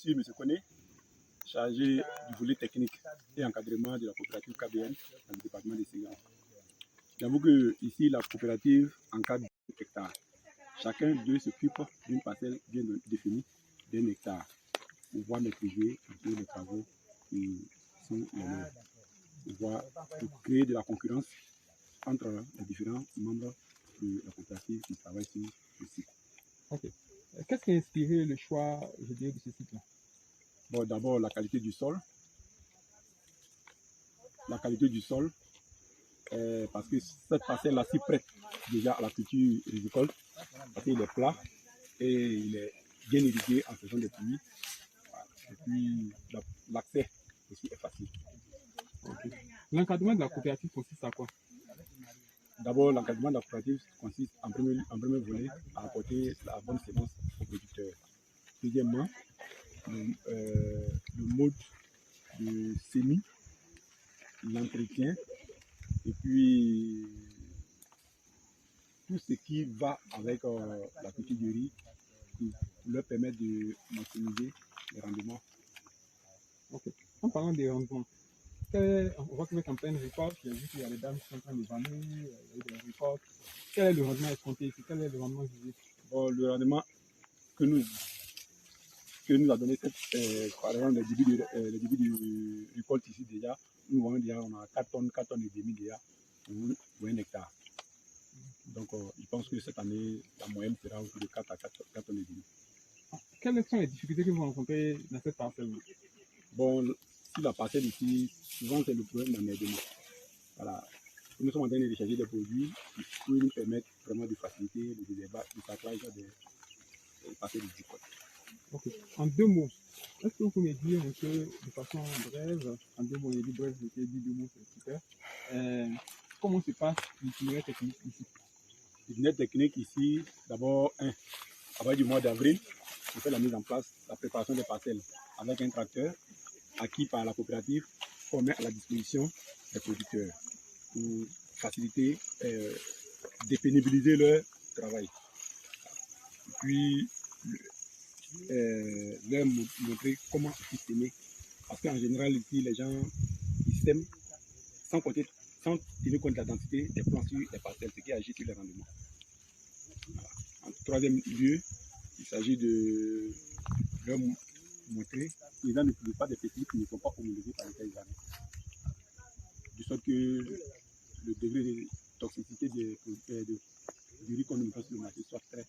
suis M. Koné, chargé du volet technique et encadrement de la coopérative KBN dans le département de Ségama. J'avoue que ici la coopérative encadre 10 hectares. Chacun d'eux s'occupe d'une parcelle bien définie d'1 hectare pour pouvoir maîtriser les travaux qui sont les leurs. Pour créer de la concurrence entre les différents membres de la coopérative qui travaillent sur le site. Ok. Qu'est-ce qui a inspiré le choix, je dirais, de ce site-là? Bon, d'abord la qualité du sol. La qualité du sol, parce que cette parcelle-là s'y prête déjà à la culture agricole, parce qu'il est plat et il est bien irrigué en saison de pluie. Et puis l'accès aussi est facile. Okay. L'encadrement de la coopérative consiste à quoi? D'abord, l'encadrement de la coopérative consiste en premier volet à apporter la bonne sémence aux producteurs. Deuxièmement, le mode de semis, l'entretien et puis tout ce qui va avec la culture du riz qui leur permet de maximiser les rendements. Ok. En parlant des rendements, on voit que vous êtes en pleine récolte, j'ai vu qu'il y a des dames qui sont en train de vanner, il y a eu des récoltes. Quel est le rendement escompté ici? Quel est le rendement visé? Bon, le rendement que nous a donné par exemple le début du récolte ici déjà, nous voyons déjà on a 4 tonnes et demi déjà pour 1 hectare. Donc je pense que cette année la moyenne sera autour de 4 tonnes et demi. Quelles sont les difficultés que vous rencontrez dans cette parcelle? Bon, si la parcelle ici, souvent c'est le problème d'emmerdement. Voilà. Nous sommes en train de rechercher des produits qui peuvent nous permettre vraiment de faciliter le désherbage des parcelles agricoles. Ok. En 2 mots, est-ce que vous pouvez me dire un peu de façon brève, en 2 mots, il dit bref, je dit 2 mots, c'est super. Comment se passe l'itinéraire technique ici? L'itinéraire technique ici, d'abord, à partir du mois d'avril, on fait la mise en place, la préparation des parcelles avec un tracteur acquis par la coopérative qu'on met à la disposition des producteurs pour faciliter, dépénibiliser leur travail. Puis, leur montrer comment ils s'aimer. Parce qu'en général, ici, les gens, ils sèment sans tenir compte de la densité des plants sur les parcelles, ce qui agit sur les rendements. Voilà. En troisième lieu, il s'agit de leur montrer que les gens ne produisent pas des pesticides qui ne sont pas homologués par l'État iranien. De sorte que le degré de toxicité du riz qu'on nous fait sur le marché soit très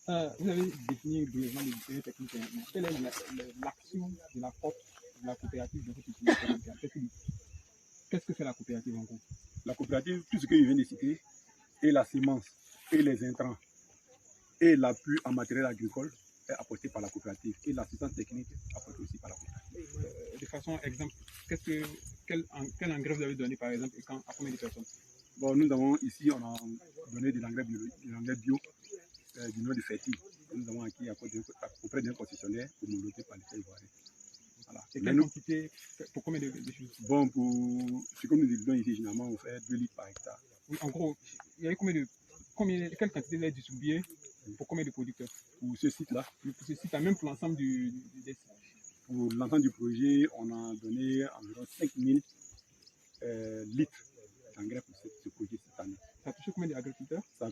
bas. Vous avez défini brièvement les différentes techniques. Quelle est l'action de la COP, de la coopérative de votre utilité? Qu'est-ce que fait la coopérative en gros? La coopérative, tout ce que je viens de citer, et la semence, et les intrants, et l'appui en matériel agricole est apporté par la coopérative, et l'assistance technique est apportée aussi par la coopérative. De façon exemple, quel engrais vous avez donné par exemple et quand, à combien de personnes? Bon, nous avons ici, on a donné de l'engrais bio du nom de Ferti. Nous avons acquis auprès d'un concessionnaire homologué par l'État ivoirien. Voilà. Et quelle quantité, pour combien de choses? Bon, pour ce que nous utilisons ici, généralement, on fait 2 litres par hectare. Oui, en gros, il y a quelle quantité est distribuée pour combien de producteurs? Pour ce site-là? Pour ce site, même pour l'ensemble des sites. Pour l'ensemble du projet, on a donné environ 5000 litres d'engrais pour ce projet cette année. Ça a touché combien d'agriculteurs? Ça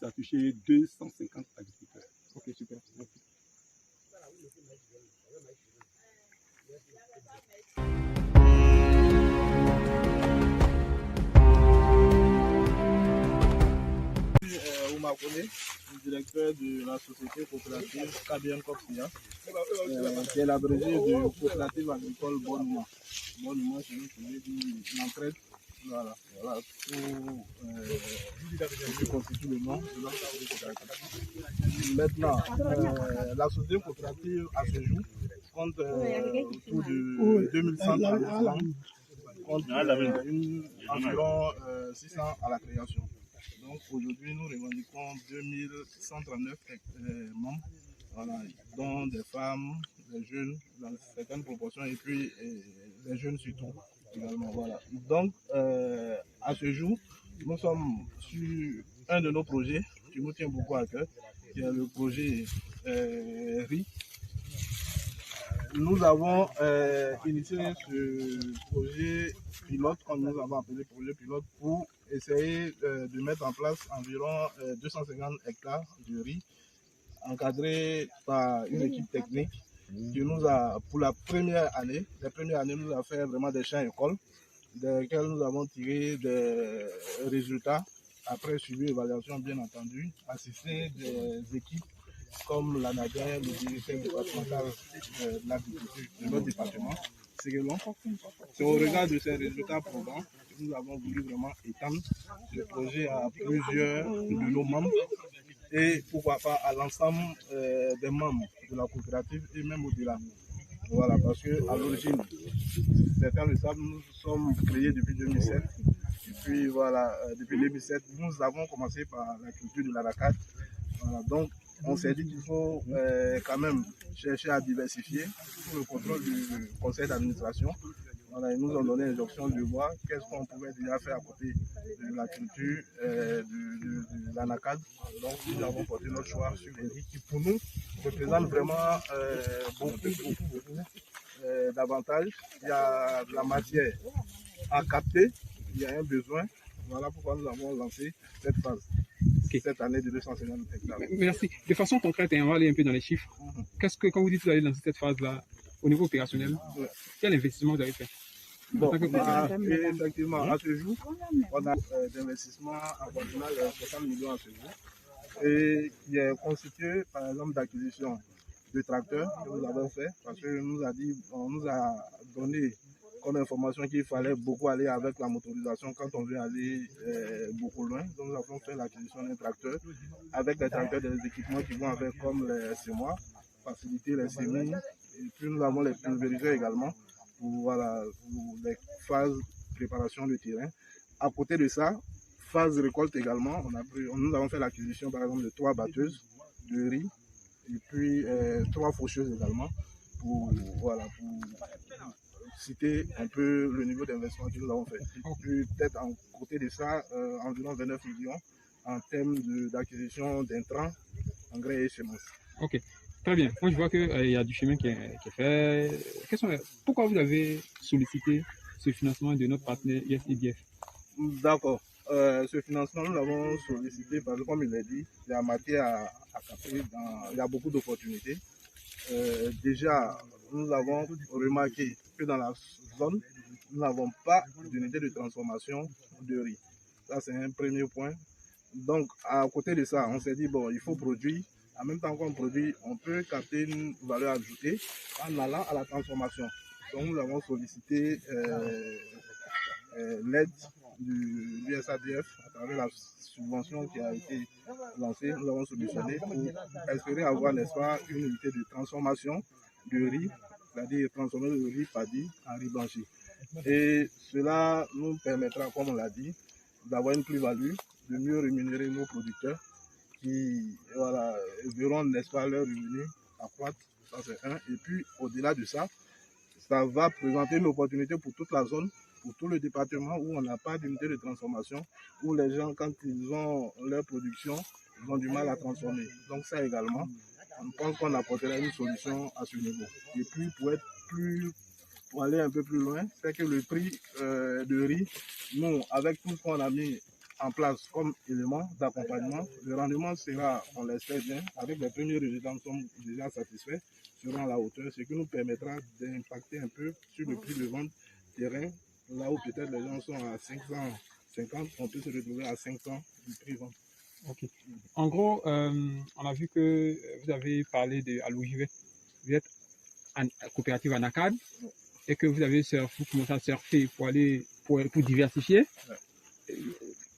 a touché 250 agriculteurs. Ok, super. Merci. Oumar Koné, directeur de la société coopérative KBN Copsia, qui est l'abrégé de coopérative agricole Bonnement. Bonnement, c'est nous qui dit l'entraide. Voilà. Qui constitue le nom de notre coopérative. Maintenant, la société coopérative à ce jour compte autour de 2100 travailleurs, compte environ 600 à la création. Donc aujourd'hui, nous revendiquons 2139 membres, voilà, dont des femmes, des jeunes dans certaines proportions et puis des jeunes surtout également. Voilà. Donc à ce jour, nous sommes sur un de nos projets qui nous tient beaucoup à cœur, qui est le projet RI. Nous avons initié ce projet pilote, comme nous avons appelé projet pilote, pour essayer de mettre en place environ 250 hectares de riz, encadré par une équipe technique qui nous a, pour la première année, nous a fait vraiment des champs écoles, desquels nous avons tiré des résultats, après suivi évaluation bien entendu, assisté des équipes comme l'ANADER, le directeur départemental de l'agriculture de notre département. C'est au regard de ces résultats probants que nous avons voulu vraiment étendre ce projet à plusieurs de nos membres et pourquoi pas à l'ensemble des membres de la coopérative et même au-delà. Voilà, parce qu'à l'origine, certains le savent, nous sommes créés depuis 2007. Et puis voilà, depuis 2007, nous avons commencé par la culture de l'anacarde. Voilà, donc on s'est dit qu'il faut quand même chercher à diversifier sous le contrôle du conseil d'administration. Voilà, ils nous ont donné l'injonction de voir qu'est-ce qu'on pouvait déjà faire à côté de la culture de l'anacarde. Donc nous avons porté notre choix sur les riz qui pour nous représentent vraiment beaucoup d'avantages. Il y a de la matière à capter, il y a un besoin. Voilà pourquoi nous avons lancé cette phase. Okay. Cette année de 250 hectares. Merci. De façon concrète, on va aller un peu dans les chiffres. Qu'est-ce que, quand vous dites que vous allez lancer cette phase-là, au niveau opérationnel, quel investissement vous avez fait? Bon, effectivement, à ce jour, on a d'investissement en continental 60 millions à ce jour. Et qui est constitué, par exemple, d'acquisition de tracteurs que nous avons fait, parce que on nous a donné comme information qu'il fallait beaucoup aller avec la motorisation quand on veut aller beaucoup loin. Donc nous avons fait l'acquisition d'un tracteur avec les tracteurs des équipements qui vont avec comme les semoirs, faciliter les semis. Et puis nous avons les pulvériseurs également pour, voilà, pour les phases de préparation de terrain. À côté de ça, phase récolte également, nous avons fait l'acquisition par exemple de 3 batteuses de riz et puis 3 faucheuses également pour, voilà, pour citer un peu le niveau d'investissement que nous avons fait. Puis peut-être à côté de ça, environ 29 millions en termes d'acquisition d'intrants, engrais et semences. Ok, très bien. Moi je vois qu'il y a du chemin qui est fait. Pourquoi vous avez sollicité ce financement de notre partenaire ISIDF? D'accord. Ce financement, nous l'avons sollicité parce que, comme il l'a dit, il y a matière à capter, il y a beaucoup d'opportunités. Déjà, nous avons remarqué que dans la zone, nous n'avons pas d'unité de transformation de riz. Ça, c'est un premier point. Donc, à côté de ça, on s'est dit, bon, il faut produire. En même temps qu'on produit, on peut capter une valeur ajoutée en allant à la transformation. Donc, nous avons sollicité l'aide du USADF à travers la subvention qui a été lancée. Nous l'avons solutionné pour espérer avoir, n'est-ce pas, une unité de transformation de riz, c'est-à-dire transformer le riz paddy en riz blanchi. Et cela nous permettra, comme on l'a dit, d'avoir une plus-value, de mieux rémunérer nos producteurs qui, voilà, verront, n'est-ce pas, leurs revenus accroître. Ça, c'est un. Et puis, au-delà de ça, ça va présenter une opportunité pour toute la zone, pour tout le département où on n'a pas d'unité de transformation, où les gens, quand ils ont leur production, ils ont du mal à transformer. Donc ça également, on pense qu'on apportera une solution à ce niveau. Et puis pour aller un peu plus loin, c'est que le prix de riz, nous, avec tout ce qu'on a mis en place comme élément d'accompagnement, le rendement sera, on l'espère bien, avec les premiers résultats, nous sommes déjà satisfaits, sera à la hauteur, ce qui nous permettra d'impacter un peu sur le prix de vente terrain, là où peut-être les gens sont à 550, on peut se retrouver à 500 du prix vente. Ok. En gros, on a vu que vous avez parlé de Alogivet. Vous êtes coopérative anacarde et que vous avez commencé à surfer pour diversifier. Ouais.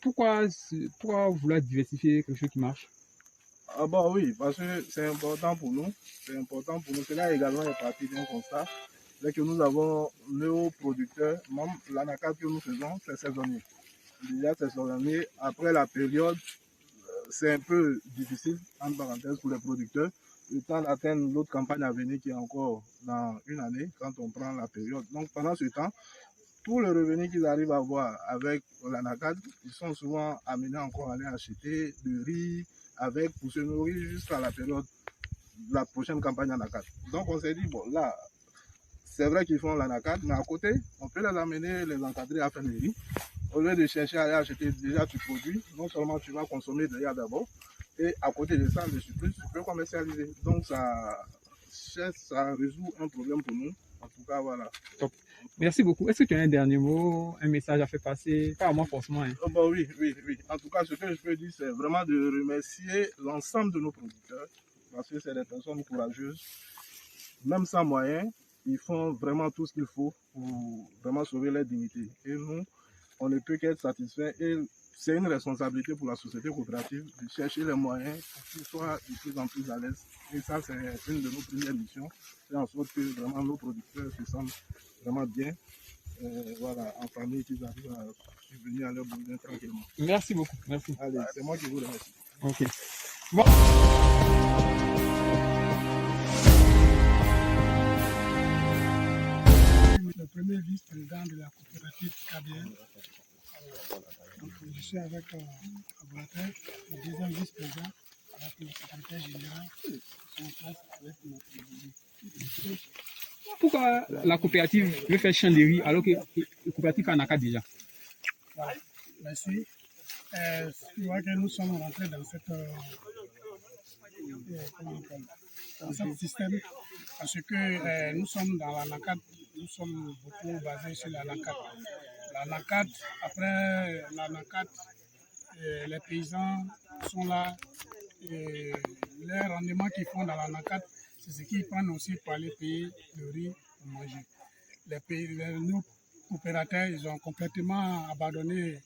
Pourquoi vouloir diversifier quelque chose qui marche? Ah bah oui, parce que c'est important pour nous. C'est important pour nous. Cela également est parti d'un constat. C'est que nous avons nos producteurs, même l'anacarde que nous faisons, c'est saisonnier. Déjà c'est saisonnier. Après la période, c'est un peu difficile, entre parenthèses, pour les producteurs. Le temps d'atteindre l'autre campagne à venir qui est encore dans une année, quand on prend la période. Donc pendant ce temps, Tous les revenus qu'ils arrivent à avoir avec l'ANACAD, ils sont souvent amenés encore à aller acheter du riz avec pour se nourrir jusqu'à la période de la prochaine campagne ANACAD. Donc on s'est dit, bon là, c'est vrai qu'ils font l'ANACAD, mais à côté, on peut les amener, les encadrer à faire du riz. Au lieu de chercher à aller acheter, déjà tu produis, non seulement tu vas consommer déjà d'abord, et à côté de ça, le surplus, tu peux commercialiser. Donc ça résout un problème pour nous. En tout cas, voilà. Top. Merci beaucoup. Est-ce que tu as un dernier mot, un message à faire passer? Pas à moi forcément. Hein. Bah oui. En tout cas, ce que je peux dire, c'est vraiment de remercier l'ensemble de nos producteurs, parce que c'est des personnes courageuses. Même sans moyens, ils font vraiment tout ce qu'il faut pour vraiment sauver leur dignité. Et nous, on ne peut qu'être satisfaits. Et c'est une responsabilité pour la société coopérative de chercher les moyens pour qu'ils soient de plus en plus à l'aise. Et ça, c'est une de nos premières missions. Faire en sorte que vraiment nos producteurs se sentent vraiment bien. Voilà, en famille, qu'ils arrivent à subvenir à leurs besoins tranquillement. Merci beaucoup. Merci. Allez, c'est moi qui vous remercie. Ok. Bon. Le premier vice-président de la coopérative KBL. Donc, je suis avec Abrater, le deuxième vice-président, avec le secrétaire général, qui sont en place avec notre président. Pourquoi la coopérative veut faire champ de riz alors que la coopérative en a qu'à déjà? Voilà. Merci. Je vois que nous sommes rentrés dans cette, dans ce système parce que nous sommes dans la NACAD, nous sommes beaucoup basés sur la NACAD. La NACAD, après la NACAD, les paysans sont là. Et les rendements qu'ils font dans la NACAD, c'est ce qu'ils prennent aussi pour aller payer le riz pour manger. Nos coopérateurs, ils ont complètement abandonné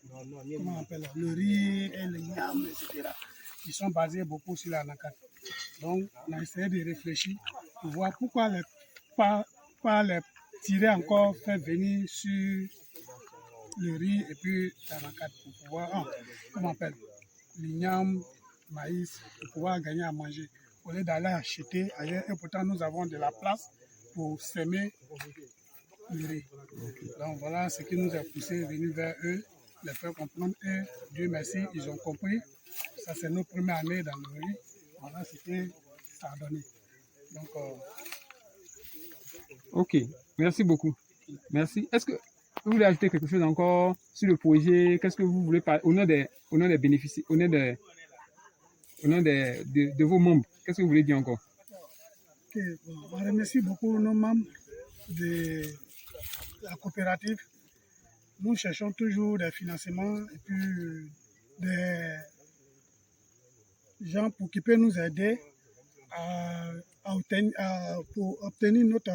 comment on appelle, le riz et le yam, etc. Ils sont basés beaucoup sur la NACAD. Donc, on a essayé de réfléchir pour voir pourquoi pas les tirer encore, faire venir sur le riz et puis la NACAD pour pouvoir, comment on appelle, l'igname, maïs, pour pouvoir gagner à manger. Au lieu d'aller acheter ailleurs, et pourtant nous avons de la place pour s'aimer le riz. Donc voilà ce qui nous a poussé à venir vers eux, les faire comprendre. Et Dieu merci, ils ont compris. Ça c'est notre première année dans le riz. Voilà ce que ça a donné. Donc, ok, merci beaucoup. Merci. Est-ce que vous voulez ajouter quelque chose encore sur le projet? Qu'est-ce que vous voulez parler au nom des bénéficiaires, au nom de vos membres? Qu'est-ce que vous voulez dire encore? Ok, bon, on remercie beaucoup nos membres de la coopérative. Nous cherchons toujours des financements et puis des gens pour qui peuvent nous aider pour obtenir notre